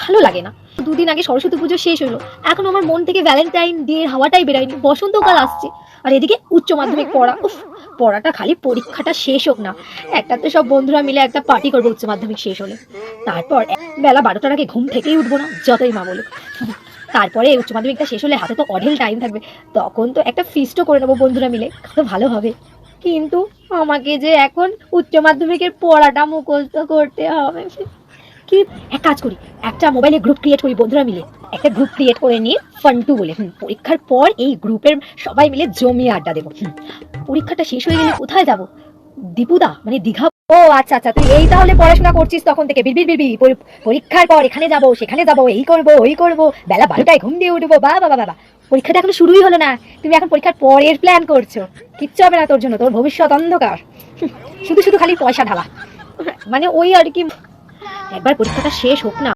ভালো লাগে না। দুদিন আগে সরস্বতী পুজো শেষ হলো, এখন আমার মন থেকে ভ্যালেন্টাইন ডে হাওয়াটাই বেরায়নি। বসন্তকাল আসছে, আর এদিকে উচ্চ মাধ্যমিক পড়া। উফ, পড়াটা খালি পরীক্ষাটা শেষ হোক না। একটা তো সব বন্ধুরা মিলে একটা পার্টি করবো উচ্চ মাধ্যমিক শেষ হলে। তারপর বেলা 12টার আগে ঘুম থেকেই উঠবো না, যতই মা বলুক। তারপরে উচ্চ মাধ্যমিকটা শেষ হলে হাতে তো অঢেল টাইম থাকবে, তখন তো একটা ফিস্টও করে নেবো বন্ধুরা মিলে, কত ভালো হবে। কিন্তু আমাকে যে এখন উচ্চ মাধ্যমিকের পড়াটা মুখস্থ করতে হবে। কি, এক কাজ করি, একটা মোবাইলে গ্রুপ ক্রিয়েট করি বন্ধুরা মিলে। একটা গ্রুপ ক্রিয়েট করে নিয়ে ফান্টু বলে, পরীক্ষার পর এই গ্রুপের সবাই মিলে জমিয়ে আড্ডা দেবো। পরীক্ষাটা শেষ হয়ে গেলে কোথায় যাব? দীপুদা মানে দীঘা। ও আচ্ছা আচ্ছা, তুই এই তাহলে পড়াশোনা করছিস তখন থেকে, বিড়বিড় বিড়বিড় পরীক্ষার পর এখানে যাব সেখানে যাব, এই করব ওই করব, বেলা 12টায় ঘুম দিয়ে উঠবো। বাবা বাবা, পরীক্ষাটা এখনো শুরুই হলো না, তুমি এখন পরীক্ষার পরের প্ল্যান করছো। কিচ্ছু হবে না তোর জন্য, তোর ভবিষ্যৎ অন্ধকার। শুধু শুধু খালি পয়সা ঢালা, মানে ওই আর কি। একবার পরীক্ষাটা শেষ হোক না।